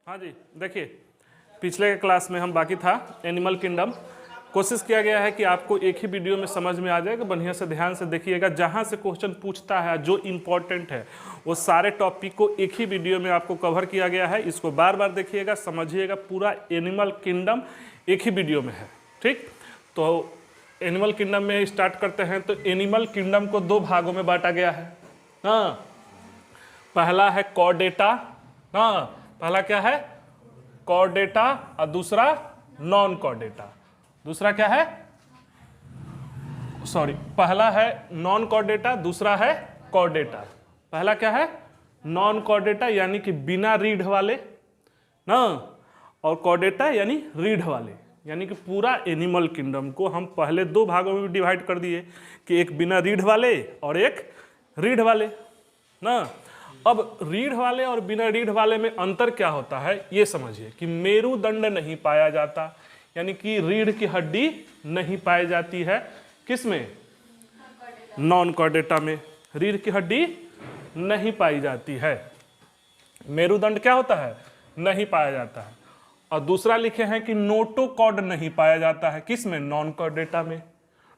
हाँ जी, देखिए पिछले क्लास में हम बाकी था एनिमल किंगडम। कोशिश किया गया है कि आपको एक ही वीडियो में समझ में आ जाएगा। बढ़िया से ध्यान से देखिएगा, जहाँ से क्वेश्चन पूछता है जो इम्पोर्टेंट है वो सारे टॉपिक को एक ही वीडियो में आपको कवर किया गया है। इसको बार बार देखिएगा, समझिएगा। पूरा एनिमल किंगडम एक ही वीडियो में है, ठीक। तो एनिमल किंगडम में स्टार्ट करते हैं। तो एनिमल किंगडम को दो भागों में बांटा गया है। हाँ, पहला है कॉर्डेटा। हाँ, पहला क्या है? कॉर्डेटा और दूसरा नॉन कॉर्डेटा। दूसरा क्या है? सॉरी, पहला है नॉन कॉर्डेटा, दूसरा है कॉर्डेटा। पहला क्या है? नॉन कॉर्डेटा यानी कि बिना रीढ़ वाले ना, और कॉर्डेटा यानी रीढ़ वाले। यानी कि पूरा एनिमल किंगडम को हम पहले दो भागों में डिवाइड कर दिए कि एक बिना रीढ़ वाले और एक रीढ़ वाले ना। अब रीढ़ वाले और बिना रीढ़ वाले में अंतर क्या होता है ये समझिए कि मेरुदंड नहीं पाया जाता, यानी कि रीढ़ की हड्डी नहीं पाई जाती है। किसमें? नॉन कॉर्डेटा में रीढ़ की हड्डी नहीं पाई जाती है। मेरुदंड क्या होता है? नहीं पाया जाता है। और दूसरा लिखे हैं कि नोटोकॉर्ड नहीं पाया जाता है। किसमें? नॉन कॉर्डेटा में।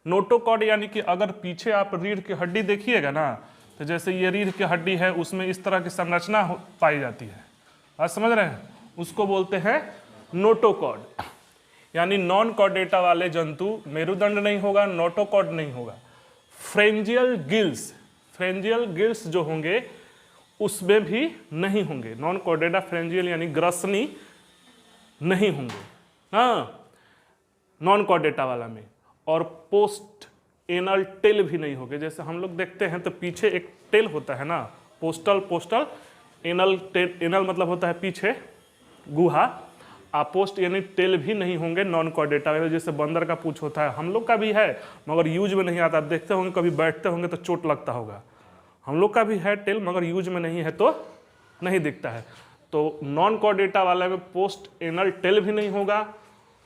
नोटोकॉर्ड यानी कि अगर पीछे आप रीढ़ की हड्डी देखिएगा ना, तो जैसे ये रीढ़ की हड्डी है, उसमें इस तरह की संरचना पाई जाती है। आप समझ रहे हैं? उसको बोलते हैं नोटोकॉर्ड। यानी नॉन कॉर्डेटा वाले जंतु मेरुदंड नहीं होगा, नोटोकॉर्ड नहीं होगा। फ्रेंजियल गिल्स, फ्रेंजियल गिल्स जो होंगे उसमें भी नहीं होंगे। नॉन कॉर्डेटा फ्रेंजियल यानी ग्रसनी नहीं होंगे, हाँ, नॉन कॉर्डेटा वाला में। और पोस्ट एनल टेल भी नहीं होंगे। जैसे हम लोग देखते हैं तो पीछे एक टेल होता है ना, पोस्टल एनल टेल। एनल मतलब होता है पीछे गुहा, पोस्ट यानी टेल भी नहीं होंगे नॉन कॉर्डेटा में। जैसे बंदर का पूंछ होता है, हम लोग का भी है मगर यूज में नहीं आता। आप देखते होंगे कभी बैठते होंगे तो चोट लगता होगा। हम लोग का भी है टेल मगर यूज में नहीं है तो नहीं दिखता है। तो नॉन कॉर्डेटा वाले में पोस्ट एनल टेल भी नहीं होगा।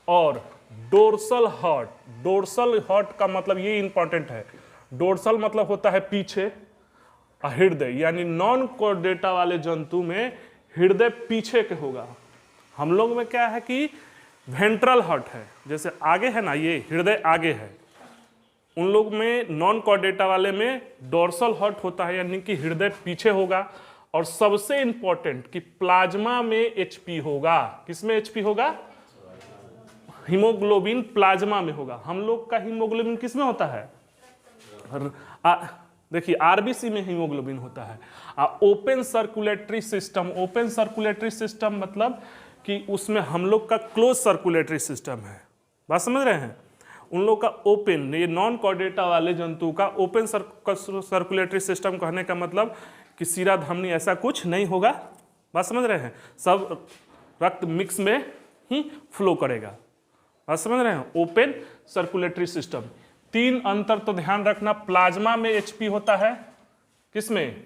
और डोर्सल हॉर्ट, डोर्सल हॉर्ट का मतलब ये इंपॉर्टेंट है। डोर्सल मतलब होता है पीछे, हृदय, यानी नॉन कॉर्डेटा वाले जंतु में हृदय पीछे के होगा। हम लोग में क्या है कि वेंट्रल हॉर्ट है, जैसे आगे है ना, ये हृदय आगे है। उन लोग में नॉन कॉर्डेटा वाले में डोर्सल हॉर्ट होता है, यानी कि हृदय पीछे होगा। और सबसे इंपॉर्टेंट कि प्लाज्मा में एचपी होगा। किसमें एचपी होगा? हीमोग्लोबिन प्लाज्मा में होगा। हम लोग का हीमोग्लोबिन किस में होता है? देखिए आरबीसी में हीमोग्लोबिन होता है। Open circulatory system, open circulatory system मतलब कि उसमें हम लोग का क्लोज सर्कुलेटरी सिस्टम है। बात समझ रहे हैं? उन लोग का ओपन, ये नॉन कॉर्डेटा वाले जंतु का ओपन सर्कुलेटरी सिस्टम कहने का मतलब कि सीरा धमनी ऐसा कुछ नहीं होगा। बात समझ रहे हैं? सब रक्त मिक्स में ही फ्लो करेगा। बात समझ रहे हैं? Open circulatory system. तीन अंतर तो ध्यान रखना। प्लाज्मा में एचपी होता है, किसमें?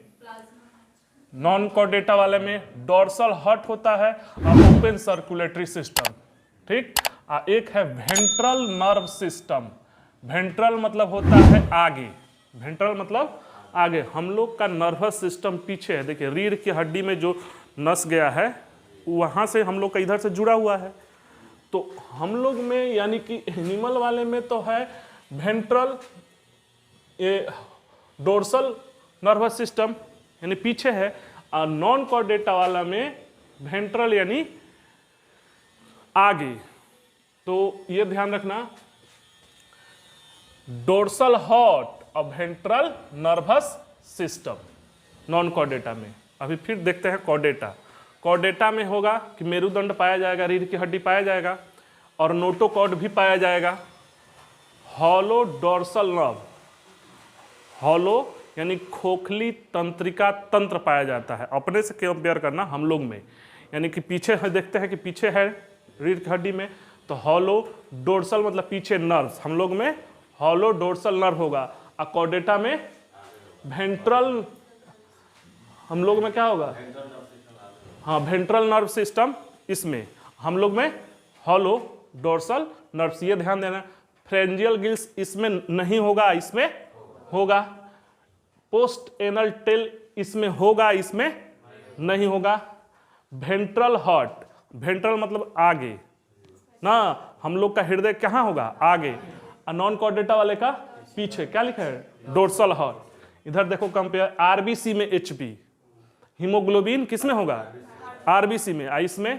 नॉन कॉर्डेटा वाले में। डोर्सल हॉर्ट होता है और ओपन सर्कुलेटरी सिस्टम, ठीक। एक है वेंट्रल नर्व सिस्टम। वेंट्रल मतलब होता है आगे, वेंट्रल मतलब आगे। हम लोग का नर्वस सिस्टम पीछे है। देखिए रीढ़ की हड्डी में जो नस गया है वहां से हम लोग का इधर से जुड़ा हुआ है। तो हम लोग में यानी कि एनिमल वाले में तो है वेंट्रल, ये डोर्सल नर्वस सिस्टम यानी पीछे है। और नॉन कॉर्डेटा वाला में वेंट्रल यानी आगे। तो ये ध्यान रखना, डोर्सल हॉर्ट और ventral nervous system non Chordata में। अभी फिर देखते हैं कॉर्डेटा। कॉर्डेटा में होगा कि मेरुदंड पाया जाएगा, रीढ़ की हड्डी पाया जाएगा और नोटोकॉर्ड भी पाया जाएगा। हॉलो डोर्सल नर्व, हॉलो यानी खोखली तंत्रिका तंत्र पाया जाता है। अपने से कंपेयर करना हम लोग में, यानी कि पीछे है, देखते हैं कि पीछे है रीढ़ की हड्डी में, तो हॉलो डोर्सल मतलब पीछे नर्व्स। हम लोग में हॉलो डोर्सल नर्व होगा। और कॉर्डेटा में वेंट्रल, हम लोग में क्या होगा? हाँ, वेंट्रल नर्व सिस्टम। इसमें हम लोग में हॉलो डोर्सल नर्व्स। ये ध्यान देना। फ्रेंजियल गिल्स इसमें नहीं होगा, इसमें होगा। पोस्ट एनल टेल इसमें होगा, इसमें नहीं होगा। वेंट्रल हॉर्ट वेंट्रल मतलब आगे ना, हम लोग का हृदय कहाँ होगा, आगे, और नॉन कॉर्डेटा वाले का पीछे। क्या लिखा है, डोर्सल हॉर्न। इधर देखो कंपेयर, आरबीसी में एचबी, हीमोग्लोबिन किसमें होगा, आरबीसी में, इसमें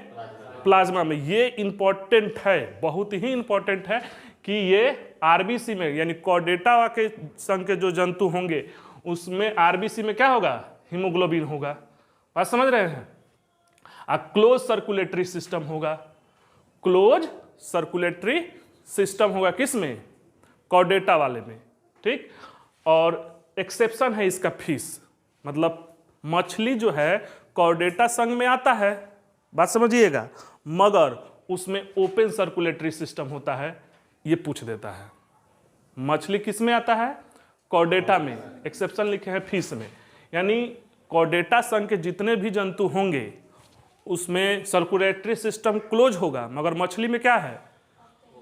प्लाज्मा में। ये इंपॉर्टेंट है, बहुत ही इंपॉर्टेंट है कि ये आरबीसी में यानी कॉर्डेटा के संघ के जो जंतु होंगे उसमें आरबीसी में क्या होगा, हीमोग्लोबिन होगा। बात समझ रहे हैं। क्लोज सर्कुलेटरी सिस्टम होगा, क्लोज सर्कुलेटरी सिस्टम होगा किसमें, कॉर्डेटा वाले में, ठीक। और एक्सेप्शन है इसका फिश, मतलब मछली जो है कॉर्डेटा संघ में आता है, बात समझिएगा, मगर उसमें ओपन सर्कुलेटरी सिस्टम होता है, ये पूछ देता है। मछली किस में आता है, कॉर्डेटा में, एक्सेप्शन लिखे हैं फिश में। यानी कॉर्डेटा संघ के जितने भी जंतु होंगे उसमें सर्कुलेटरी सिस्टम क्लोज होगा, मगर मछली में क्या है,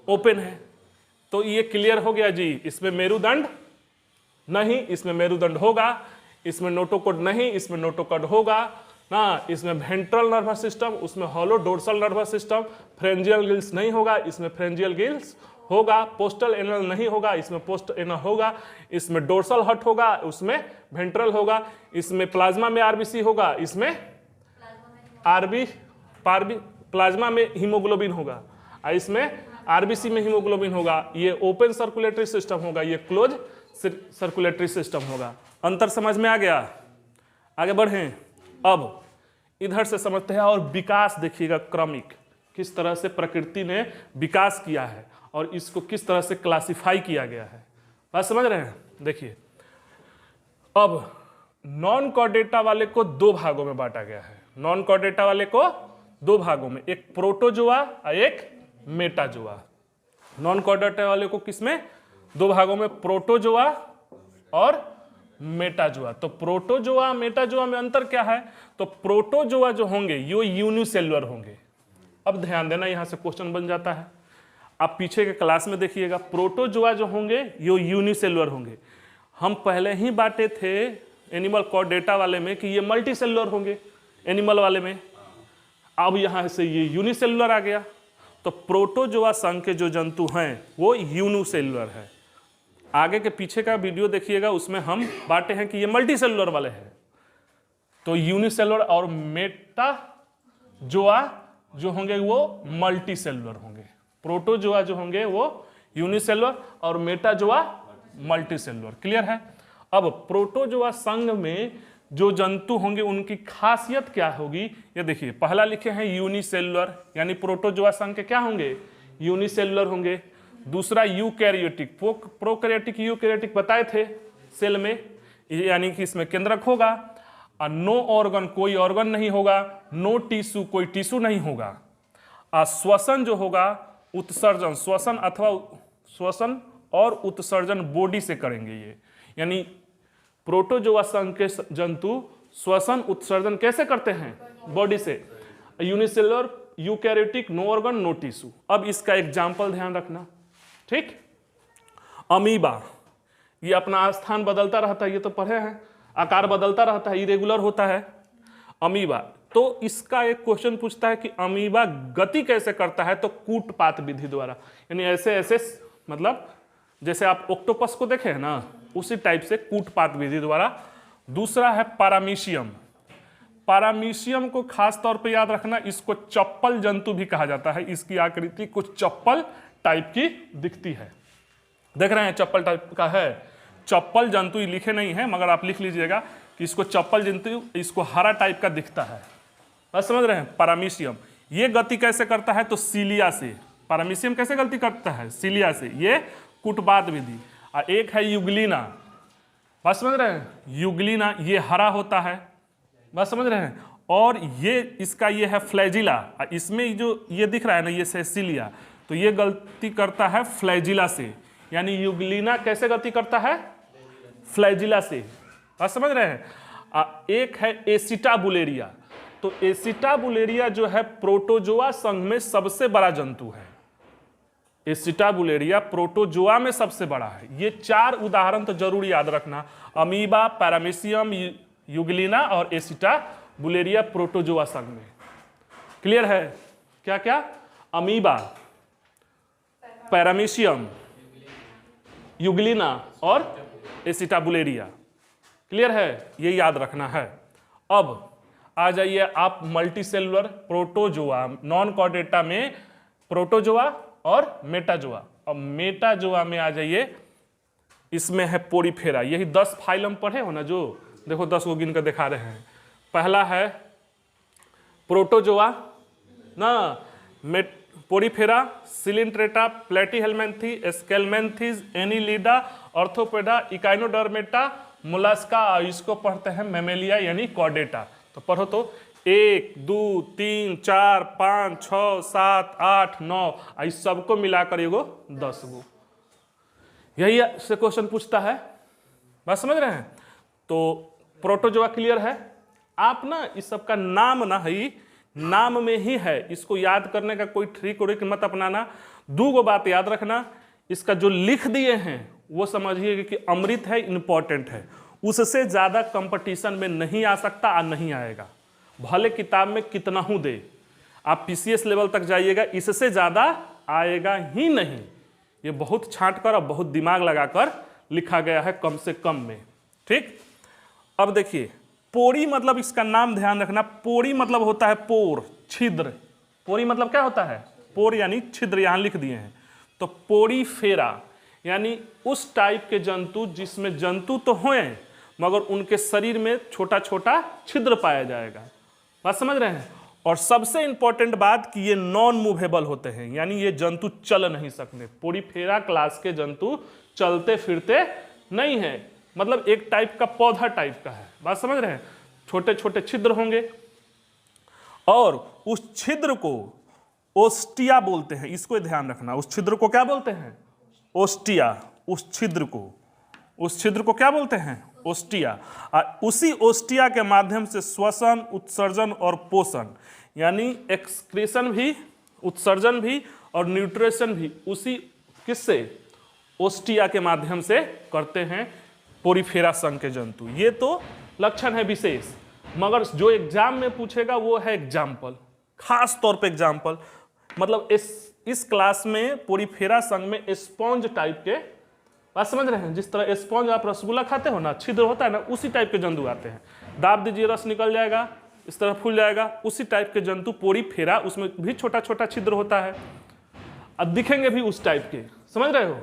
ओपन है। तो ये क्लियर हो गया जी। इसमें मेरुदंड नहीं, इसमें मेरुदंड होगा, इसमें नोटोकॉर्ड नहीं, इसमें नोटोकॉर्ड होगा ना, इसमें वेंट्रल नर्वस सिस्टम, उसमें hollow dorsal nervous system, फ्रेंजियल gills नहीं होगा, इसमें फ्रेंजियल गिल्स होगा, पोस्टल एनल नहीं होगा, इसमें पोस्ट एनल होगा, इसमें डोर्सल हट होगा, उसमें वेंट्रल होगा, इसमें प्लाज्मा में आरबीसी होगा, इसमें प्लाज्मा में हीमोग्लोबिन होगा, इसमें आरबीसी में हीमोग्लोबिन होगा। ये ओपन सर्कुलेटरी सिस्टम होगा, ये क्लोज सर्कुलेटरी सिस्टम होगा। अंतर समझ में आ गया। आगे बढ़ें, अब इधर से समझते हैं और विकास देखिएगा क्रमिक, किस तरह से प्रकृति ने विकास किया है और इसको किस तरह से क्लासिफाई किया गया है। बात समझ रहे हैं। देखिए अब नॉन कॉर्डेटा वाले को दो भागों में बांटा गया है। नॉन कॉर्डेटा वाले को दो भागों में, एक प्रोटोजोआ और एक मेटाजोआ। नॉन कॉर्डेटा वाले को किसमें, दो भागों में, प्रोटोजोआ और मेटाजोआ। तो प्रोटोजोआ मेटाजोआ में अंतर क्या है, तो प्रोटोजोआ जो होंगे ये यूनिसेलुलर होंगे। अब ध्यान देना, यहां से क्वेश्चन बन जाता है, आप पीछे के क्लास में देखिएगा। प्रोटोजोआ जो होंगे ये यूनिसेलुलर होंगे। हम पहले ही बांटे थे एनिमल कॉर्डेटा वाले में कि ये मल्टी सेलुलर होंगे एनिमल वाले में, अब यहां से ये यूनिसेलुलर आ गया। तो प्रोटोजोआ संघ के जो जंतु हैं वो यूनिसेलुलर है। आगे के पीछे का वीडियो देखिएगा, उसमें हम बांटे हैं कि ये मल्टी सेलुलर वाले हैं। तो यूनिसेलुलर और मेटाजोआ जो होंगे वो मल्टी सेलुलर होंगे। प्रोटोजोआ जो होंगे वो यूनिसेलुलर और मेटाजोआ मल्टी सेलुलर। क्लियर है। अब प्रोटोजोआ संघ में जो जंतु होंगे उनकी खासियत क्या होगी, ये देखिए। पहला लिखे हैं यूनिसेलुलर, यानी प्रोटोजोआ संघ के क्या होंगे, यूनिसेलुलर होंगे। दूसरा यूकैरियोटिक, प्रोकैरियोटिक यूकैरियोटिक बताए थे सेल में, यानी कि इसमें केंद्रक होगा। और नो ऑर्गन, कोई ऑर्गन नहीं होगा। नो टिश्यू, कोई टिश्यू नहीं होगा। श्वसन जो होगा, उत्सर्जन, श्वसन अथवा श्वसन और उत्सर्जन बॉडी से करेंगे ये। यानी प्रोटोजोआ संघ के जंतु श्वसन उत्सर्जन कैसे करते हैं, बॉडी से। Unicellular, eukaryotic, no organ, no tissue. अब इसका एग्जाम्पल ध्यान रखना, ठीक। अमीबा, ये अपना स्थान बदलता रहता है, ये तो पढ़े हैं, आकार बदलता रहता है, इरेगुलर होता है अमीबा। तो इसका एक क्वेश्चन पूछता है कि अमीबा गति कैसे करता है, तो कूटपात विधि द्वारा, यानी ऐसे ऐसे, मतलब जैसे आप ऑक्टोपस को देखे हैं ना, उसी टाइप से कूटपात विधि द्वारा। दूसरा है पारामीशियम। पारामीशियम को खास तौर पे याद रखना, इसको चप्पल जंतु भी कहा जाता है। इसकी आकृति कुछ चप्पल टाइप की दिखती है, देख रहे हैं, चप्पल टाइप का है। चप्पल जंतु लिखे नहीं है, मगर आप लिख लीजिएगा कि इसको चप्पल जंतु, इसको हरा टाइप का दिखता है। बस समझ रहे हैं। पारामीशियम ये गति कैसे करता है, तो सीलिया से। पारामीशियम कैसे गति करता है, सीलिया से, ये कूटपात विधि। और एक है युगलिना, बस समझ रहे हैं, युगलिना ये हरा होता है, बस समझ रहे हैं। और ये इसका ये है फ्लैजिला, इसमें जो ये दिख रहा है ना, ये सेसिलिया, तो ये गति करता है फ्लैजिला से। यानी युगलिना कैसे गति करता है, फ्लैजिला से, बस समझ रहे हैं। एक है एसिटाबुलेरिया। तो एसिटाबुलेरिया जो है प्रोटोजोआ संघ में सबसे बड़ा जंतु है। एसिटाबुलेरिया प्रोटोजोआ में सबसे बड़ा है। ये चार उदाहरण तो जरूर याद रखना, अमीबा, पैरामीशियम, युगलिना और एसिटाबुलेरिया प्रोटोजोआ संघ में। क्लियर है। क्या क्या? अमीबा, पैरामीशियम, यूग्लिना और एसिटाबुलेरिया। क्लियर है? ये याद रखना है। अब आ जाइए आप मल्टीसेलुलर प्रोटोजोआ। नॉन कॉर्डेटा में प्रोटोजोआ और मेटाजोआ। अब मेटाजोआ में आ जाइए, इसमें है पोरीफेरा। यही 10 फाइलम पढ़े हो ना, जो देखो 10 को गिन कर दिखा रहे हैं। पहला है प्रोटोजोआ ना, पोरीफेरा, सिलिंट्रेटा, प्लेटीहेलमिंथी, स्केलमेंथीज, एनिलिडा, ऑर्थोपेडा, इकाइनोडर्मेटा, मोलस्का, और इसको पढ़ते हैं मेमेलिया यानी कॉर्डेटा। तो पढ़ो तो 1 2 3 4 5 6 7 8 9, इस सबको मिलाकर एगो 10 गो। यही से क्वेश्चन पूछता है, बात समझ रहे हैं? तो प्रोटोजोआ क्लियर है। आप ना इस सब का नाम ना है, नाम में ही है, इसको याद करने का कोई ट्रिक उरिक मत अपनाना। 2 गो बात याद रखना, इसका जो लिख दिए हैं वो समझिए कि अमृत है, इंपॉर्टेंट है, उससे ज़्यादा कंपटीशन में नहीं आ सकता और नहीं आएगा। भले किताब में कितना हूँ दे, आप पीसीएस लेवल तक जाइएगा, इससे ज़्यादा आएगा ही नहीं। ये बहुत छांट कर और बहुत दिमाग लगाकर लिखा गया है, कम से कम में। ठीक, अब देखिए पोरी मतलब, इसका नाम ध्यान रखना, पोरी मतलब होता है पोर, छिद्र। पोरी मतलब क्या होता है? पोर यानी छिद्र, यहाँ लिख दिए हैं। तो पोरीफेरा यानी उस टाइप के जंतु जिसमें जंतु तो हों मगर उनके शरीर में छोटा छोटा छिद्र पाया जाएगा। बात समझ रहे हैं? और सबसे इंपॉर्टेंट बात कि ये नॉन मूवेबल होते हैं, यानी ये जंतु चल नहीं सकते। पोरीफेरा क्लास के जंतु चलते फिरते नहीं है, मतलब एक टाइप का पौधा टाइप का है। बात समझ रहे हैं? छोटे छोटे छिद्र होंगे और उस छिद्र को ओस्टिया बोलते हैं। इसको ध्यान रखना, उस छिद्र को क्या बोलते हैं? ओस्टिया। उस छिद्र को क्या बोलते हैं? ओस्टिया। उसी ओस्टिया के माध्यम से श्वसन, उत्सर्जन और पोषण, यानी एक्सक्रीशन भी, उत्सर्जन भी और न्यूट्रिशन भी उसी किससे? ओस्टिया के माध्यम से करते हैं पोरीफेरा संघ के जंतु। ये तो लक्षण है विशेष, मगर जो एग्जाम में पूछेगा वो है एग्जाम्पल, खास तौर पे एग्जाम्पल। मतलब इस क्लास में पोरीफेरा संघ में स्पॉन्ज टाइप के, बात समझ रहे हैं? जिस तरह स्पॉन्ज आप रसगुल्ला खाते हो ना, छिद्र होता है ना, उसी टाइप के जंतु आते हैं। दाब दीजिए, रस निकल जाएगा, इस तरह फूल जाएगा, उसी टाइप के जंतु पोरीफेरा। उसमें भी छोटा छोटा छिद्र होता है और दिखेंगे भी उस टाइप के, समझ रहे हो?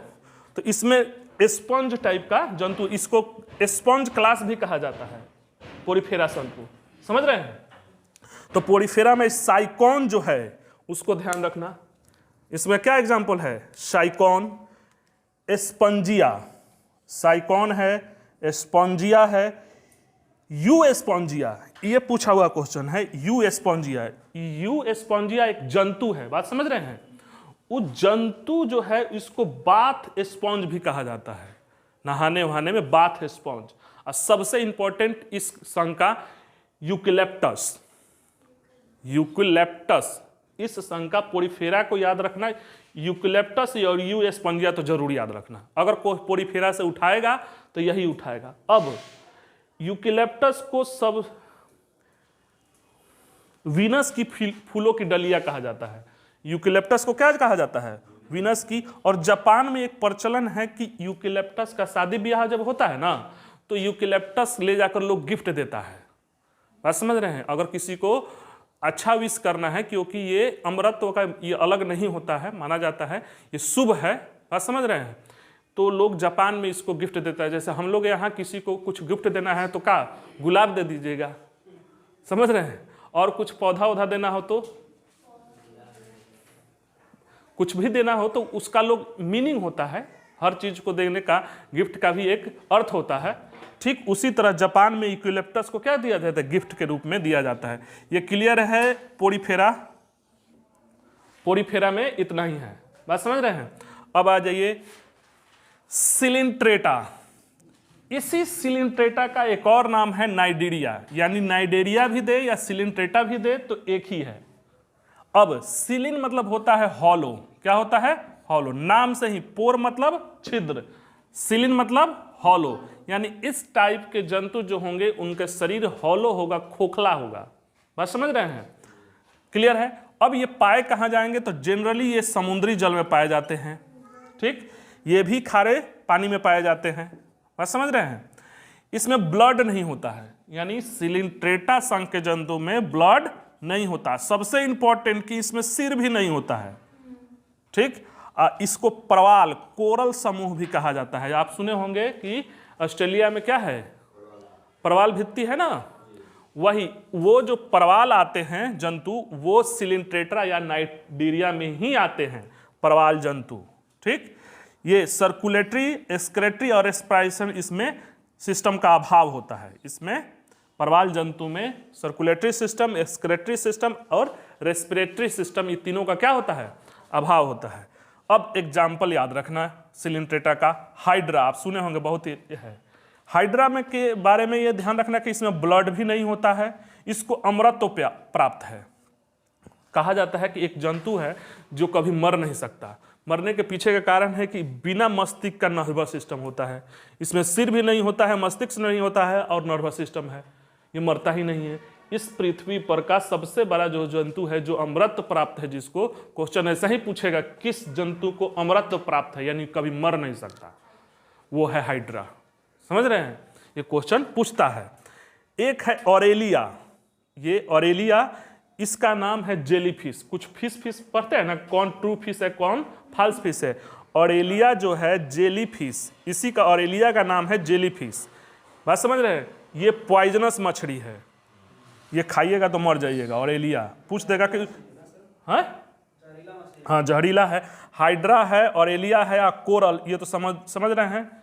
तो इसमें स्पॉन्ज टाइप का जंतु, इसको स्पॉन्ज क्लास भी कहा जाता है पोरीफेरा संघ को, समझ रहे हैं? तो पोरीफेरा में साइकॉन जो है उसको ध्यान रखना। इसमें क्या एग्जाम्पल है? साइकॉन, एस्पंजिया, साइकॉन है, एस्पंजिया है, यू एस्पंजिया, ये पूछा हुआ क्वेश्चन है। यू एस्पंजिया, यू एस्पंजिया एक जंतु है, बात समझ रहे हैं? वो जंतु जो है इसको बाथ स्पॉन्ज भी कहा जाता है, नहाने वहाने में बाथ स्पॉन्ज। और सबसे इंपॉर्टेंट इस संघ का यूकेलिप्टस, यूकेलिप्टस इस संघ का पोरीफेरा को याद रखना। यूकेलिप्टस और यू एस्पंजिया तो जरूर याद रखना, अगर कोई पोरीफेरा से उठाएगा तो यही उठाएगा। अब यूकेलिप्टस को सब वीनस की फूलों की डलिया कहा जाता है। यूकेलिप्टस को क्या कहा जाता है? वीनस की। और जापान में एक प्रचलन है कि यूकेलिप्टस का शादी ब्याह जब होता है ना, तो यूकेलिप्टस ले जाकर लोग गिफ्ट देता है। बात समझ रहे हैं? अगर किसी को अच्छा विश करना है, क्योंकि ये अमरत्व का ये अलग नहीं होता है, माना जाता है ये शुभ है। बात समझ रहे हैं? तो लोग जापान में इसको गिफ्ट देता है। जैसे हम लोग यहाँ किसी को कुछ गिफ्ट देना है तो क्या गुलाब दे दीजिएगा, समझ रहे हैं? और कुछ पौधा वौधा देना हो तो, कुछ भी देना हो तो उसका लोग मीनिंग होता है, हर चीज को देने का गिफ्ट का भी एक अर्थ होता है। ठीक उसी तरह जापान में यूकेलिप्टस को क्या दिया जाता है? गिफ्ट के रूप में दिया जाता है। ये क्लियर है? पोरीफेरा, पोरीफेरा में इतना ही है, बात समझ रहे हैं? अब आ जाइए सिलिंट्रेटा। इसी सिलिंट्रेटा का एक और नाम है नाइडेरिया, यानी नाइडेरिया भी दे या सिलिंट्रेटा भी दे तो एक ही है। अब सिलिन मतलब होता है हॉलो, क्या होता है? हॉलो। नाम से ही, पोर मतलब छिद्र, सिलिन मतलब हॉलो, यानी इस टाइप के जंतु जो होंगे उनका शरीर हॉलो होगा, खोखला होगा। बात समझ रहे हैं? क्लियर है? अब ये पाए कहाँ जाएंगे, तो जनरली ये समुद्री जल में पाए जाते हैं, ठीक। ये भी खारे पानी में पाए जाते हैं, बात समझ रहे हैं। इसमें ब्लड नहीं होता है, यानी सिलिंट्रेटा संघ के जंतु में ब्लड नहीं होता। सबसे इंपॉर्टेंट कि इसमें सिर भी नहीं होता है, ठीक। इसको प्रवाल कोरल समूह भी कहा जाता है। आप सुने होंगे कि ऑस्ट्रेलिया में क्या है, प्रवाल भित्ति है ना, वही वो जो प्रवाल आते हैं जंतु वो सिलिंट्रेटा या नाइजीरिया में ही आते हैं, प्रवाल जंतु, ठीक। ये सर्कुलेटरी, एक्सक्रेटरी और रेस्पिरेशन इसमें सिस्टम का अभाव होता है। इसमें प्रवाल जंतु में सर्कुलेटरी सिस्टम, एक्सक्रेटरी सिस्टम और रेस्पिरेटरी सिस्टम, ये तीनों का क्या होता है, अभाव होता है। अब एग्जाम्पल याद रखना सिलिंट्रेटा का, हाइड्रा आप सुने होंगे, बहुत ही है। हाइड्रा में के बारे में ये ध्यान रखना कि इसमें ब्लड भी नहीं होता है, इसको अमरत्व प्राप्त है। कहा जाता है कि एक जंतु है जो कभी मर नहीं सकता। मरने के पीछे का कारण है कि बिना मस्तिष्क का नर्वस सिस्टम होता है, इसमें सिर भी नहीं होता है, मस्तिष्क नहीं होता है और नर्वस सिस्टम है, ये मरता ही नहीं है। इस पृथ्वी पर का सबसे बड़ा जो जंतु है जो अमरत्व प्राप्त है, जिसको क्वेश्चन ऐसा ही पूछेगा किस जंतु को अमरत्व प्राप्त है यानी कभी मर नहीं सकता, वो है हाइड्रा। समझ रहे हैं, ये क्वेश्चन पूछता है। एक है ऑरेलिया, ये ऑरेलिया इसका नाम है जेलीफिश। कुछ फिश पढ़ते हैं ना, कौन ट्रू फिश है कौन फॉल्स फिश है। ऑरेलिया जो है जेलीफिश, इसी का ऑरेलिया का नाम है जेलीफिश। बात समझ रहे हैं, ये पॉइजनस मछली है, ये खाइएगा तो मर जाइएगा। ऑरेलिया पूछ देगा कि हाँ जहरीला है। हाइड्रा है, ऑरेलिया है या कोरल, ये तो समझ रहे हैं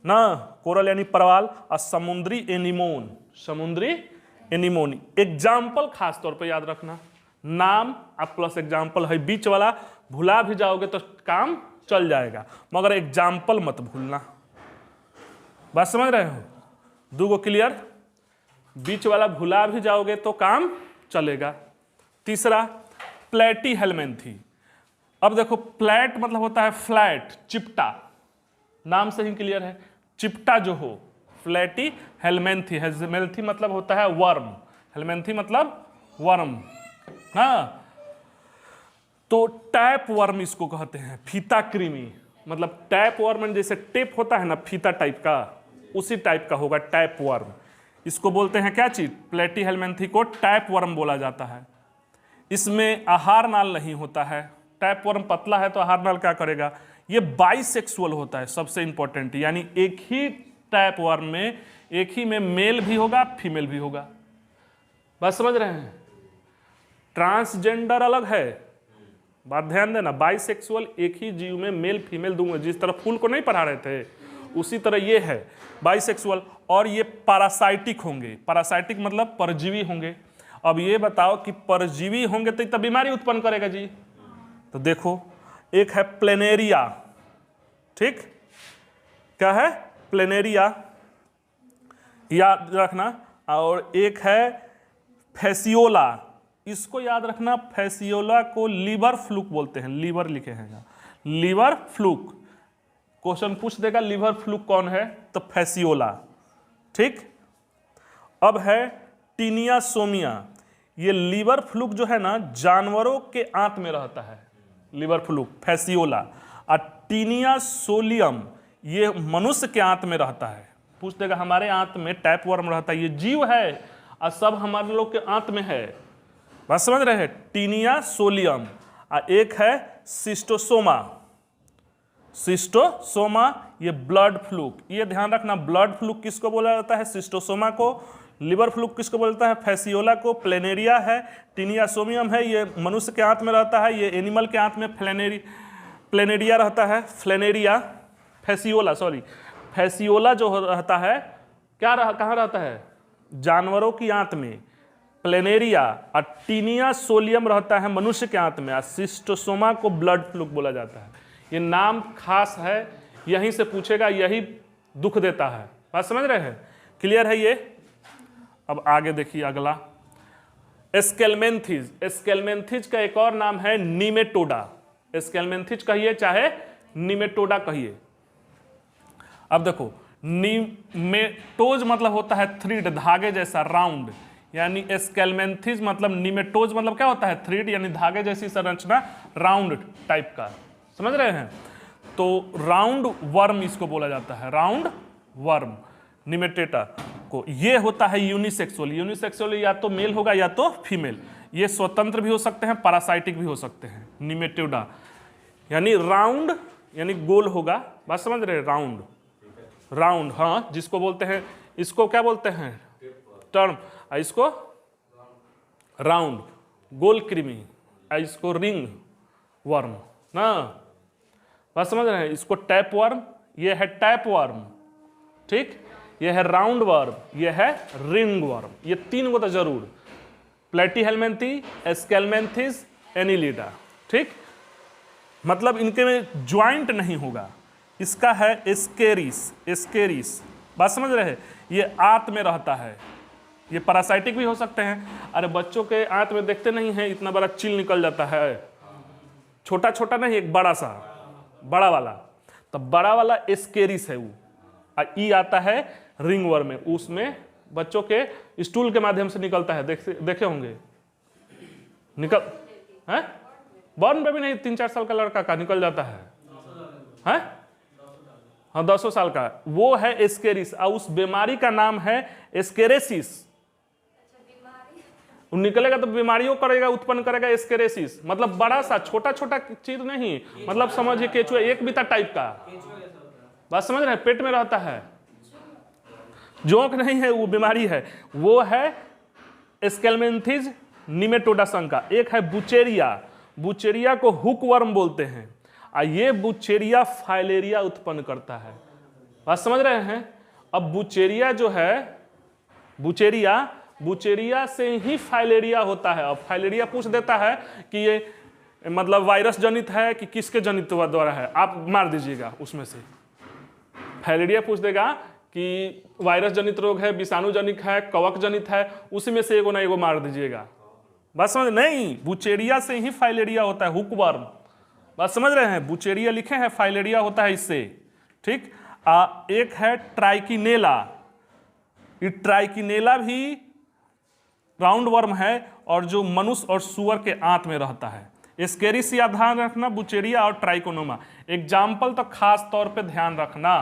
ना, कोरल यानी प्रवाल, और समुद्री एनिमोन, समुद्री एनिमोनी। एग्जाम्पल खास तौर पे याद रखना, नाम आप प्लस एग्जाम्पल है बीच वाला, भुला भी जाओगे तो काम चल जाएगा, मगर एग्जाम्पल मत भूलना। बात समझ रहे हो, दूगो क्लियर, बीच वाला भुला भी जाओगे तो काम चलेगा। तीसरा प्लेटी हेलमेंथी। अब देखो प्लेट मतलब होता है फ्लैट, चिपटा, नाम से ही क्लियर है, चिपटा जो हो, फ्लैटी हेलमेंथी। हेलमेंथी मतलब होता है वर्म, हेलमेंथी मतलब वर्म, हाँ। तो टैप वर्म इसको कहते हैं, फीता कृमि, मतलब टैप वर्म जैसे टेप होता है ना फीता टाइप का, उसी टाइप का होगा टैप वर्म। इसको बोलते हैं क्या चीज, प्लेटी हेलमेंथी को टैप वर्म बोला जाता है। इसमें आहार नाल नहीं होता है, टैप वर्म पतला है तो आहार नाल क्या करेगा, ये बाइसेक्सुअल होता है, सबसे इंपॉर्टेंट, यानी एक ही टैप वर्म में एक ही में मेल भी होगा फीमेल भी होगा। बात समझ रहे हैं, ट्रांसजेंडर अलग है, बात ध्यान देना, बाइसेक्सुअल एक ही जीव में मेल फीमेल दूंगा, जिस तरह फूल को नहीं पढ़ा रहे थे उसी तरह ये है बाइसेक्सुअल। और ये पैरासाइटिक होंगे, पैरासाइटिक मतलब परजीवी होंगे। अब ये बताओ कि परजीवी होंगे तो बीमारी उत्पन्न करेगा जी, तो देखो एक है प्लेनेरिया, ठीक, क्या है प्लेनेरिया याद रखना, और एक है फैसियोला, इसको याद रखना, फैसियोला को लीवर फ्लूक बोलते हैं, लीवर लिखे हैं यहाँ, लीवर फ्लूक। क्वेश्चन पूछ देगा लीवर फ्लूक कौन है, तो फैसियोला, ठीक। अब है टीनियासोमिया, ये लीवर फ्लूक जो है ना जानवरों के आंत में रहता है, लीवर फ्लूक फैसियोला। और टीनियासोलियम ये मनुष्य के आंत में रहता है। पूछ देगा हमारे आंत में टैप वर्म रहता है, ये जीव है और सब हमारे लोग के आंत में है। बात समझ रहे हैं, टीनियासोलियम। और एक है सिस्टोसोमा, सिस्टोसोमा ये ब्लड फ्लूक, ये ध्यान रखना, ब्लड फ्लूक किसको बोला जाता है, सिस्टोसोमा को। लिवर फ्लूक किसको बोलता है, फैसियोला को। प्लेनेरिया है, टीनियासोमियम है, ये मनुष्य के आंत में रहता है, ये एनिमल के आंत में प्लेनेरिया रहता है, फ्लेनेरिया, फैसियोला सॉरी, फैसियोला जो रहता है कहाँ रहता है, जानवरों की आंत में, प्लेनेरिया। और टीनियासोलियम रहता है मनुष्य के आंत में, और सिस्टोसोमा को ब्लड फ्लूक बोला जाता है। ये नाम खास है, यहीं से पूछेगा, यही दुख देता है। बात समझ रहे हैं, क्लियर है ये। अब आगे देखिए अगला, एस्केलमेंथिज। एस्केलमेंथिज का एक और नाम है निमेटोडा, एस्केलमेंथिज कहिए चाहे निमेटोडा कहिए। अब देखो निमेटोज मतलब होता है थ्रिड, धागे जैसा राउंड, यानी एस्केलमेंथिस मतलब निमेटोज मतलब क्या होता है, थ्रेड यानी धागे जैसी संरचना, राउंड टाइप का, समझ रहे हैं। तो राउंड वर्म इसको बोला जाता है, राउंड वर्म निमेटेटा को। ये होता है यूनिसेक्सुअल। यूनिसेक्सुअल या तो मेल होगा या तो फीमेल। ये स्वतंत्र भी हो सकते हैं, पैरासाइटिक भी हो सकते हैं। निमेटोडा यानी राउंड यानी गोल होगा, बात समझ रहे हैं, राउंड राउंड, हाँ, जिसको बोलते हैं, इसको क्या बोलते हैं टर्म, इसको राउंड गोल कृमि, इसको रिंग वर्म ना, बात समझ रहे हैं। इसको टैप वर्म, ये है टैप वर्म, ठीक, ये है राउंड वर्म, ये है रिंग वर्म। ये तीन को तो जरूर, प्लेटीहेलमिंथी, एस्केलमेंथिस, एनिलिडा, ठीक, मतलब इनके में ज्वाइंट नहीं होगा। इसका है एस्केरिस, एस्केरिस, बात समझ रहे हैं, ये आंत में रहता है। ये पैरासाइटिक भी हो सकते हैं। अरे बच्चों के आंत में देखते नहीं हैं, इतना बड़ा चील निकल जाता है, छोटा छोटा नहीं, एक बड़ा सा, बड़ा वाला, तो बड़ा वाला एस्केरिस है वो। ई आता है रिंग वर्म में, उसमें बच्चों के स्टूल के माध्यम से निकलता है, देखे होंगे, निकल है, बॉर्न बेबी नहीं, 3-4 साल का लड़का का निकल जाता है, हैं? हाँ 10 साल का, वो है एस्केरिस, और उस बीमारी का नाम है एस्केरेसिस। निकलेगा तो बीमारियों करेगा, उत्पन्न करेगा एस्केरेसिस, मतलब बड़ा सा, छोटा छोटा चीज नहीं, मतलब समझिए केचुआ एक बीता टाइप का, बात समझ रहे हैं, पेट में रहता है, जोंक नहीं है, वो बीमारी है, वो है एस्केलमेंथिस निमेटोडा संघ का। एक है बुचेरिया, बुचेरिया को हुक वर्म बोलते हैं, और ये बुचेरिया फाइलेरिया उत्पन्न करता है, बात समझ रहे हैं। अब बुचेरिया जो है, बुचेरिया से ही फाइलेरिया होता है। अब फाइलेरिया पूछ देता है कि ये मतलब वायरस जनित है कि किसके जनित द्वारा है, आप मार दीजिएगा उसमें से। फाइलेरिया पूछ देगा कि वायरस जनित रोग है, विषाणु जनित है, कवक जनित है, उसी में से एगो ना एगो मार दीजिएगा, बात समझ नहीं। बुचेरिया से ही फाइलेरिया होता है, हुकवर्म, बात समझ रहे हैं। बुचेरिया लिखे हैं, फाइलेरिया होता है इससे, ठीक। एक है ट्राइकिनेला, ये ट्राइकिनेला भी राउंड वर्म है, और जो मनुष्य और सुअर के आंत में रहता है। एस्केरिस या ध्यान रखना, बुचेरिया और ट्राइकोनोमा। एग्जाम्पल तो खास तौर पे ध्यान रखना,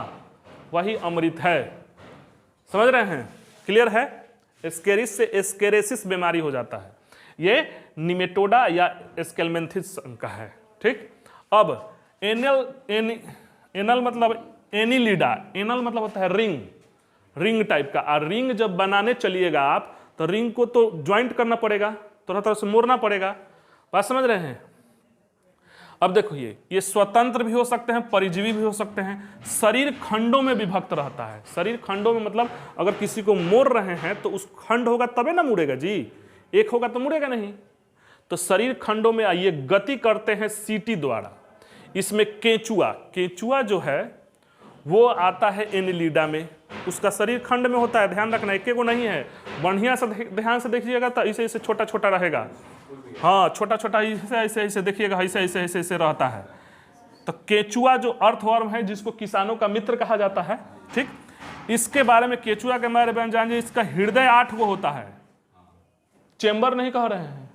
वही अमृत है, समझ रहे हैं, क्लियर है। एस्केरिस से एस्केरेसिस बीमारी हो जाता है, ये निमेटोडा या एस्केलमेंथिस का है, ठीक। अब एनल मतलब एनिलिडा, एनल मतलब होता है रिंग, रिंग टाइप का। और रिंग जब बनाने चलिएगा आप, तो रिंग को तो ज्वाइंट करना पड़ेगा, थोड़ा थोड़ा से मोड़ना पड़ेगा, बात समझ रहे हैं। अब देखो ये स्वतंत्र भी हो सकते हैं, परिजीवी भी हो सकते हैं, शरीर खंडों में विभक्त रहता है। शरीर खंडों में मतलब अगर किसी को मोड़ रहे हैं तो उस खंड होगा तबे ना मुड़ेगा जी, एक होगा तो मुड़ेगा नहीं। तो शरीर खंडों में ये गति करते हैं सीटी द्वारा। इसमें केंचुआ, केंचुआ जो है वो आता है एनिलिडा में, उसका शरीर खंड में होता है, ध्यान रखना, एक को नहीं है, बढ़िया से ध्यान से देखिएगा तो ऐसे ऐसे छोटा छोटा रहेगा, हाँ छोटा छोटा ऐसे ऐसे ऐसे देखिएगा, ऐसे ऐसे ऐसे ऐसे रहता है। तो केंचुआ जो अर्थवर्म है, जिसको किसानों का मित्र कहा जाता है, ठीक। इसके बारे में, केंचुआ के बारे में जानिए, इसका हृदय 8 गो होता है, चेंबर नहीं कह रहे हैं,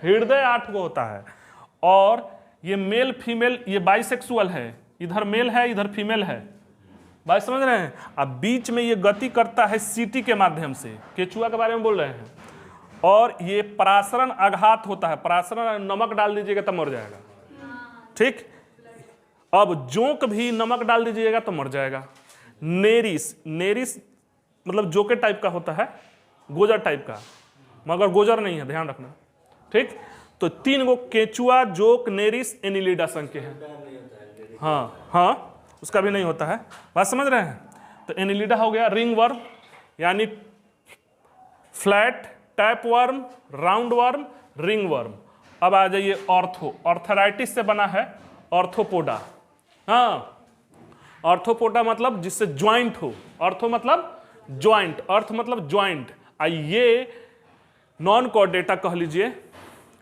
हृदय 8 गो होता है। और ये मेल फीमेल, ये बाइसेक्सुअल है, इधर मेल है इधर फीमेल है, बात समझ रहे हैं। अब बीच में ये गति करता है सीटी के माध्यम से, केंचुआ के बारे में बोल रहे हैं। और ये परासरण आघात होता है, परासरण नमक डाल दीजिएगा तो मर जाएगा, ठीक। अब जोंक भी नमक डाल दीजिएगा तो मर जाएगा। नेरिस, नेरिस मतलब जोके टाइप का होता है, गोजर टाइप का, मगर गोजर नहीं है, ध्यान रखना, ठीक। तो 3 गो केंचुआ, जोक, नेरिस, एनिलिडा संघ के हैं। हाँ हाँ, उसका भी नहीं होता है, बात समझ रहे हैं। तो एनिलिडा हो गया रिंग वर्म, यानी flat, tap worm, round worm, ring worm. अब आ जाइए ऑर्थो, ऑर्थराइटिस से बना है ऑर्थोपोडा। हाँ, ऑर्थोपोडा मतलब जिससे ज्वाइंट हो, ऑर्थो मतलब ज्वाइंट, अर्थ मतलब ज्वाइंट। ये नॉन कॉर्डेटा कह लीजिए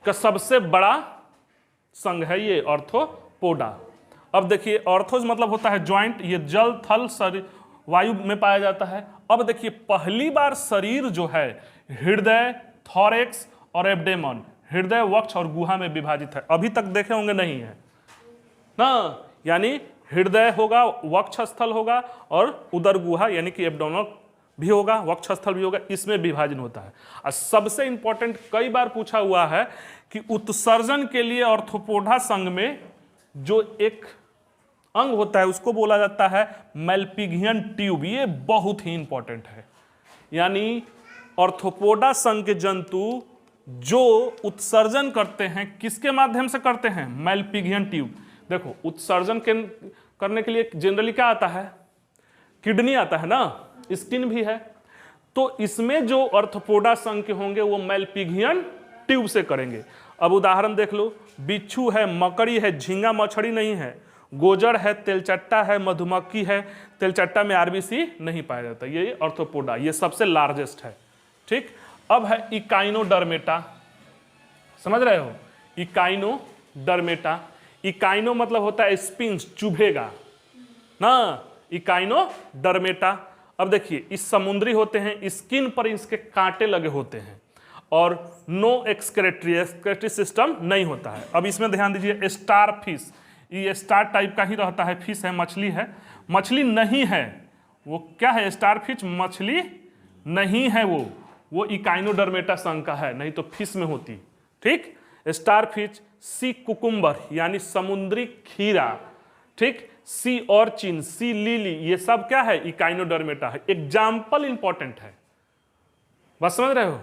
का सबसे बड़ा संघ है ये ऑर्थोपोडा। अब देखिए ऑर्थोज मतलब होता है ज्वाइंट, ये जल थल वायु में पाया जाता है। अब देखिए पहली बार शरीर जो है हृदय, थॉरेक्स और एब्डेमन, हृदय, वक्ष और गुहा में विभाजित है। अभी तक देखे होंगे नहीं है ना, यानी हृदय होगा, वक्ष स्थल होगा और उदर गुहा यानी कि एब्डोमेन भी होगा, वक्ष स्थल भी होगा, इसमें विभाजन होता है। और सबसे इंपॉर्टेंट कई बार पूछा हुआ है कि उत्सर्जन के लिए ऑर्थोपोडा संघ में जो एक अंग होता है उसको बोला जाता है मेल्पिगियन ट्यूब। ये बहुत ही इंपॉर्टेंट है, यानी ऑर्थोपोडा संघ के जंतु जो उत्सर्जन करते हैं किसके माध्यम से करते हैं? मेल्पिगियन ट्यूब। देखो उत्सर्जन करने के लिए जनरली क्या आता है? किडनी आता है ना, स्किन भी है। तो इसमें जो ऑर्थोपोडा संघ के होंगे वो मेल्पिगियन ट्यूब से करेंगे। अब उदाहरण देख लो, बिच्छू है, मकड़ी है, झींगा मछली नहीं है, गोजर है, तेलचट्टा है, मधुमक्खी है। तेलचट्टा में आरबीसी नहीं पाया जाता, ये ऑर्थोपोडा, ये सबसे लार्जेस्ट है। ठीक, अब है इकाइनोडर्मेटा, समझ रहे हो? इकाइनोडर्मेटा, इकाइनो मतलब होता है स्पिंज, चुभेगा ना, इकाइनोडर्मेटा। अब देखिए इस समुद्री होते हैं, स्किन पर इसके कांटे लगे होते हैं और नो एक्सक्रेटरी सिस्टम नहीं होता है। अब इसमें ध्यान दीजिए, स्टार फिश, ये स्टार टाइप का ही रहता है, फिश है, मछली है, मछली नहीं है वो, क्या है? स्टार फिश मछली नहीं है वो इकाइनोडर्मेटा संघ का है, नहीं तो फिश में होती। ठीक, स्टार फिश, सी कुकुम्बर यानी समुद्री खीरा, ठीक, सी ऑर्चिन, सी लिली, ये सब क्या है? इकाइनोडर्मेटा है। एग्जाम्पल इंपॉर्टेंट है, बस समझ रहे हो?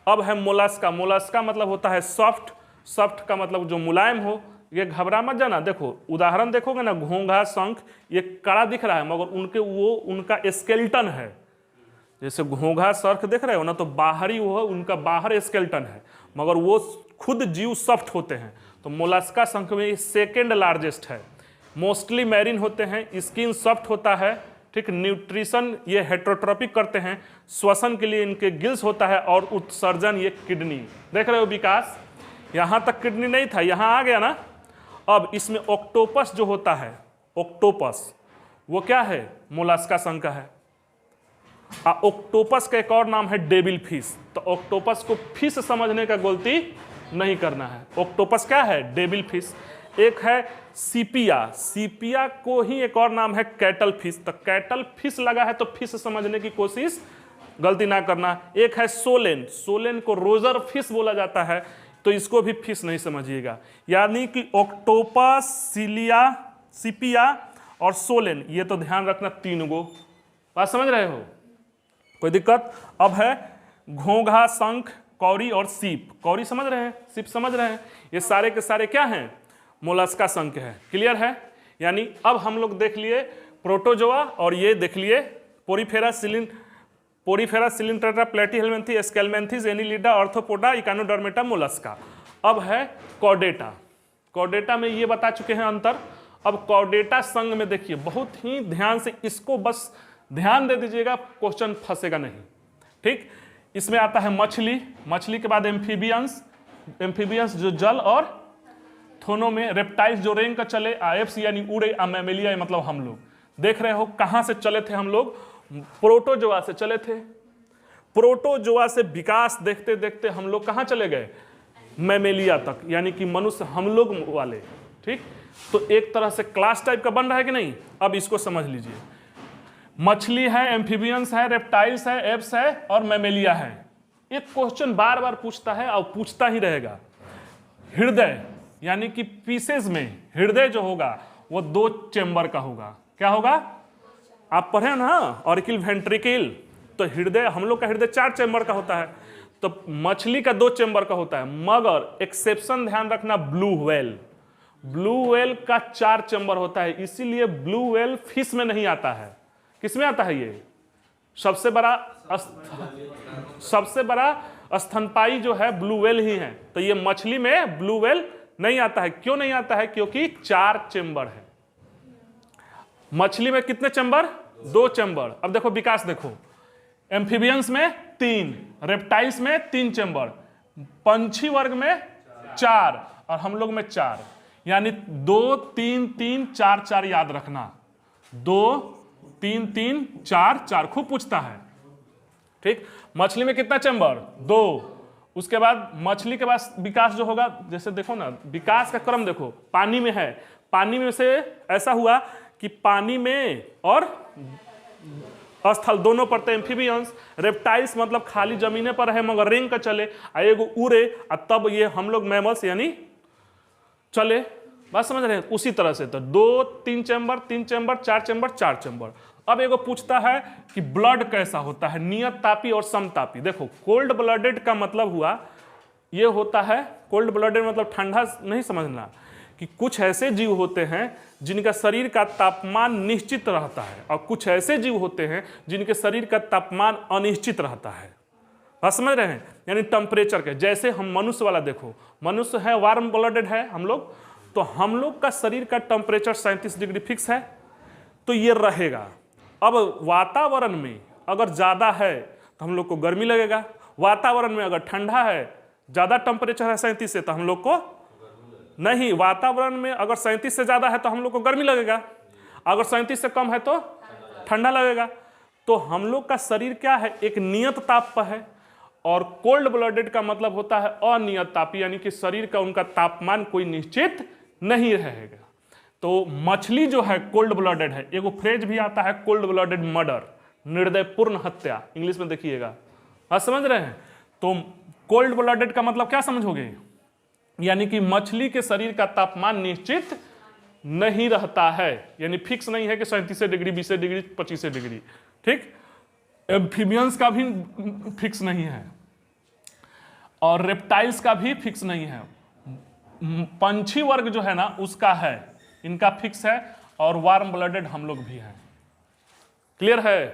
अब है मोलस्का, मोलस्का मतलब होता है सॉफ्ट, सॉफ्ट का मतलब जो मुलायम हो। ये घबरा मत जाना, देखो उदाहरण देखोगे ना, घोंघा, शंख, ये कड़ा दिख रहा है मगर उनका स्केल्टन है। जैसे घोंघा, शंख देख रहे हो ना, तो बाहरी वो उनका बाहर स्केल्टन है मगर वो खुद जीव सॉफ्ट होते हैं। तो मोलस्का शंख में सेकेंड लार्जेस्ट है। मोस्टली मैरीन होते हैं, स्किन सॉफ्ट होता है। ठीक, न्यूट्रिशन ये हेट्रोट्रोपिक करते हैं, श्वसन के लिए इनके गिल्स होता है और उत्सर्जन ये किडनी। देख रहे हो विकास, यहाँ तक किडनी नहीं था, यहाँ आ गया ना। अब इसमें ऑक्टोपस जो होता है, ऑक्टोपस वो क्या है? मोलस्का संघ का है। ऑक्टोपस का एक और नाम है डेविल फिश। तो ऑक्टोपस को फिश समझने का गलती नहीं करना है। ऑक्टोपस क्या है? Devil fish. एक है सीपिया, सीपिया को ही एक और नाम है कैटल फिश। तो कैटल फिश लगा है तो फिश समझने की कोशिश गलती ना करना। एक है सोलेन, सोलेन को रोजर फिश बोला जाता है, तो इसको भी फिश नहीं समझिएगा। यानी कि ऑक्टोपस, सिलिया, सीपिया और सोलेन, ये तो ध्यान रखना, तीन गो। बात समझ रहे हो? कोई दिक्कत? अब है घोंघा, शंख, कौड़ी और सीप। कौड़ी समझ रहे हैं, सीप समझ रहे हैं, ये सारे के सारे क्या हैं? मोलस्का संघ के हैं। क्लियर है? यानी अब हम लोग देख लिए प्रोटोजोआ और ये देख लिए Porifera Coelenterata, Platyhelminthes, Aschelminthes, Annelida, Arthropoda, Echinodermata, Mollusca. अब है कॉर्डेटा। कॉर्डेटा में ये बता चुके हैं अंतर। अब कॉर्डेटा संघ में देखिए बहुत ही ध्यान से, इसको बस ध्यान दे दीजिएगा, क्वेश्चन फंसेगा नहीं। ठीक, इसमें आता है मछली, मछली के बाद एम्फीबियंस, एम्फीबियंस जो जल और थोनों में, रेप्टाइल्स जो रेंग का चले, एप्स यानी उड़े, मैमेलिया मतलब हम लोग। देख रहे हो कहां से चले थे हम लोग? प्रोटोजोआ से चले थे। प्रोटोजोआ से विकास देखते देखते हम लोग कहां चले गए? मैमेलिया तक, यानी कि मनुष्य हम लोग वाले। ठीक, तो एक तरह से क्लास टाइप का बन रहा है कि नहीं? अब इसको समझ लीजिए, मछली है, एम्फीबियंस है, रेप्टाइल्स है, एप्स है और मैमेलिया है। एक क्वेश्चन बार बार पूछता है और पूछता ही रहेगा। हृदय यानी कि पीसेस में हृदय जो होगा वो 2 चेंबर का होगा। क्या होगा? आप पढ़े ना, ऑरिकल वेंट्रिकल। तो हृदय, हम लोग का हृदय 4 चेंबर का होता है, तो मछली का 2 चेंबर का होता है। मगर एक्सेप्शन ध्यान रखना, ब्लू व्हेल, ब्लू व्हेल का 4 चेंबर होता है। इसीलिए ब्लू व्हेल फिश में नहीं आता है। किस में आता है? ये सबसे बड़ा स्तनपाई जो है ब्लू व्हेल ही है। तो ये मछली में ब्लू व्हेल नहीं आता है। क्यों नहीं आता है? क्योंकि 4 चेंबर है। मछली में कितने चेंबर? 2 चेंबर। अब देखो विकास, देखो एम्फीबियंस में 3, रेप्टाइल्स में 3 चेंबर, पंछी वर्ग में 4 और हम लोग में 4, यानी 2 3 3 4 4 याद रखना। 2 3 3 4 4, खूब पूछता है। ठीक, मछली में कितना चैम्बर? 2। उसके बाद मछली के बाद विकास जो होगा, जैसे देखो ना विकास का क्रम देखो, पानी में है, पानी में से ऐसा हुआ कि पानी में और स्थल दोनों पर एम्फीबियंस, रेप्टाइल्स मतलब खाली जमीने पर है मगर रेंग का चले, एगो उड़े, तब ये हम लोग मैमल्स यानी चले। बात समझ रहे हैं? उसी तरह से तो 2 3 चैम्बर, 3 चैम्बर, 4 चैम्बर, 4 चैम्बर। अब एगो पूछता है कि ब्लड कैसा होता है, नियत तापी और समतापी। देखो कोल्ड ब्लडेड का मतलब हुआ ये होता है, कोल्ड ब्लडेड मतलब ठंडा नहीं समझना, कि कुछ ऐसे जीव होते हैं जिनका शरीर का तापमान निश्चित रहता है और कुछ ऐसे जीव होते हैं जिनके शरीर का तापमान अनिश्चित रहता है। बात समझ रहे हैं? यानी टेम्परेचर के, जैसे हम मनुष्य वाला देखो, मनुष्य है वार्म ब्लडेड है हम लोग, तो हम लोग का शरीर का टेम्परेचर 37 डिग्री फिक्स है, तो ये रहेगा। अब वातावरण में अगर ज़्यादा है तो हम लोग को गर्मी लगेगा, वातावरण में अगर ठंडा है, ज़्यादा टेम्परेचर है 37 से, तो हम लोग को नहीं, वातावरण में अगर 37 से ज़्यादा है तो हम लोग को गर्मी लगेगा, अगर 37 से कम है तो ठंडा लगेगा। तो हम लोग का शरीर क्या है, एक नियत ताप पर है, और कोल्ड ब्लडेड का मतलब होता है अनियत तापी, यानी कि शरीर का उनका तापमान कोई निश्चित नहीं रहेगा। तो मछली जो है कोल्ड ब्लडेड है। एगो फ्रेज भी आता है कोल्ड ब्लडेड मर्डर, निर्दयपूर्ण हत्या, इंग्लिश में देखिएगा। आप समझ रहे हैं? तो कोल्ड ब्लडेड का मतलब क्या समझोगे, यानी कि मछली के शरीर का तापमान निश्चित नहीं रहता है, यानी फिक्स नहीं है कि 37 डिग्री, 20 डिग्री, 25 डिग्री। ठीक, एम्फीबियंस का भी फिक्स नहीं है और रेप्टाइल्स का भी फिक्स नहीं है। पंछी वर्ग जो है ना उसका है, इनका फिक्स है, और वार्म ब्लडेड हम लोग भी हैं। क्लियर है?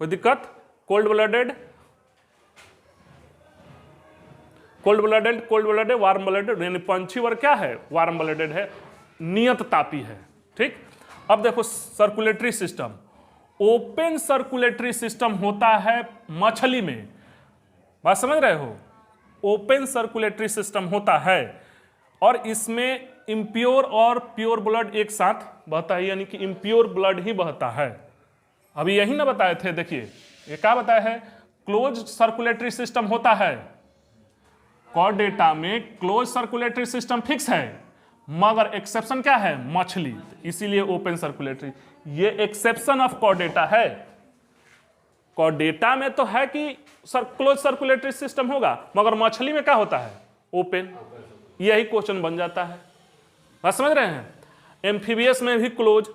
कोई दिक्कत? Cold blooded, cold blooded, warm blooded, यानी पंछी वर्ग क्या है, वार्म ब्लडेड है, नियत तापी है। ठीक, अब देखो circulatory system, open circulatory system होता है मछली में। बात समझ रहे हो? ओपन सर्कुलेटरी सिस्टम होता है और इसमें इम्प्योर और प्योर ब्लड एक साथ बहता है, यानी कि इम्प्योर ब्लड ही बहता है। अभी यही ना बताए थे, देखिए ये क्या बताया है, क्लोज सर्कुलेटरी सिस्टम होता है, कॉर्डेटा में क्लोज सर्कुलेटरी सिस्टम फिक्स है, मगर एक्सेप्शन क्या है, मछली, इसीलिए ओपन सर्कुलेटरी। ये एक्सेप्शन ऑफ कॉर्डेटा है। कॉर्डेटा में तो है कि क्लोज सर्कुलेटरी सिस्टम होगा, मगर मछली में क्या होता है, ओपन। यही क्वेश्चन बन जाता है। बात समझ रहे हैं? एम्फीबियस में भी क्लोज,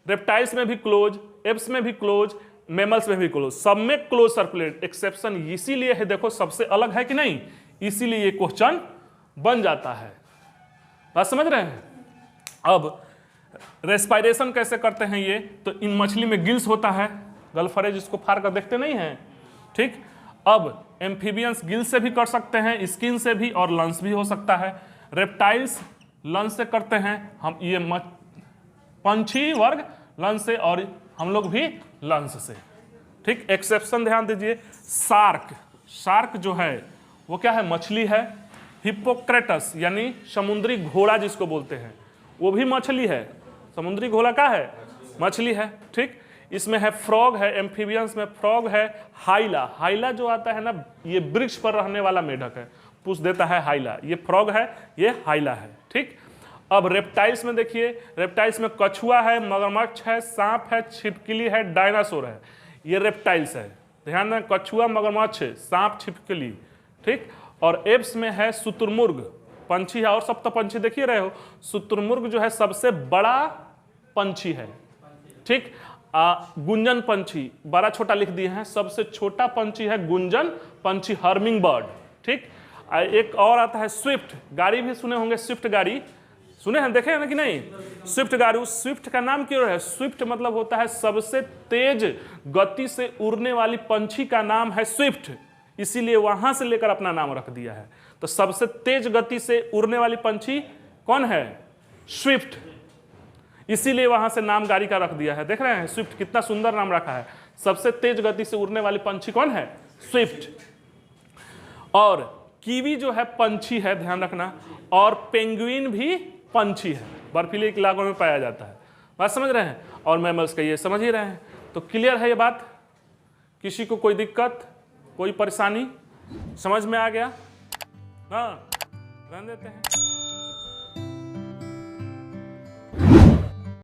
रेप्टाइल्स में भी क्लोज, एप्स में भी क्लोज, मैमल्स में भी क्लोज, सब में क्लोज सर्कुलेट। एक्सेप्शन इसीलिए है, देखो सबसे अलग है कि नहीं, इसीलिए ये क्वेश्चन बन जाता है। बात समझ रहे हैं? अब रेस्पायरेशन कैसे करते हैं ये, तो इन मछली में गिल्स होता है, गलफरेज इसको फाड़ कर देखते नहीं हैं। ठीक, अब एम्फीबियंस गिल से भी कर सकते हैं, स्किन से भी, और लंस भी हो सकता है। रेप्टाइल्स लंस से करते हैं, हम ये पंछी वर्ग लंस से, और हम लोग भी लंस से। ठीक, एक्सेप्शन ध्यान दीजिए, शार्क, शार्क जो है वो क्या है, मछली है। हिप्पोक्रेटस यानी समुद्री घोड़ा जिसको बोलते हैं, वो भी मछली है। समुद्री घोड़ा क्या है, मछली है। ठीक, इसमें है फ्रॉग है, एम्फीबियंस में फ्रॉग है। हाइला, हाइला जो आता है ना, ये वृक्ष पर रहने वाला मेढक है, पूछ देता है हाइला, ये फ्रॉग है, ये हाइला है। ठीक, अब रेप्टाइल्स में देखिए, रेप्टाइल्स में कछुआ है, मगरमच्छ है, सांप है, छिपकली है, डायनासोर है, ये रेप्टाइल्स है। ध्यान दें, कछुआ, मगरमच्छ, सांप, छिपकली। ठीक, और एप्स में है शुतुरमुर्ग, पंछी है, और सब तो पंछी देखिए रहे हो। शुतुरमुर्ग जो है सबसे बड़ा पंछी है। ठीक, गुंजन पंछी, बड़ा छोटा लिख दिए हैं, सबसे छोटा पंछी है गुंजन पंछी, हर्मिंग बर्ड। ठीक, एक और आता है स्विफ्ट, गाड़ी भी सुने होंगे, स्विफ्ट गाड़ी सुने हैं, देखे हैं ना कि नहीं, स्विफ्ट गाड़ी। उस स्विफ्ट का नाम क्यों है, स्विफ्ट मतलब होता है सबसे तेज गति से उड़ने वाली पंछी का नाम है स्विफ्ट, इसीलिए वहां से लेकर अपना नाम रख दिया है। तो सबसे तेज गति से उड़ने वाली पंछी कौन है, स्विफ्ट, इसीलिए वहां से नाम गाड़ी का रख दिया है। देख रहे हैं स्विफ्ट, कितना सुंदर नाम रखा है। सबसे तेज गति से उड़ने वाली पंछी कौन है, स्विफ्ट। और कीवी जो है पंछी है, ध्यान रखना, और पेंगुइन भी पंछी है, बर्फीले इलाकों में पाया जाता है। बात समझ रहे हैं, और मैमल्स का ये समझ ही रहे हैं। तो क्लियर है ये बात, किसी को कोई दिक्कत, कोई परेशानी, समझ में आ गया? हाँ, रहने देते हैं।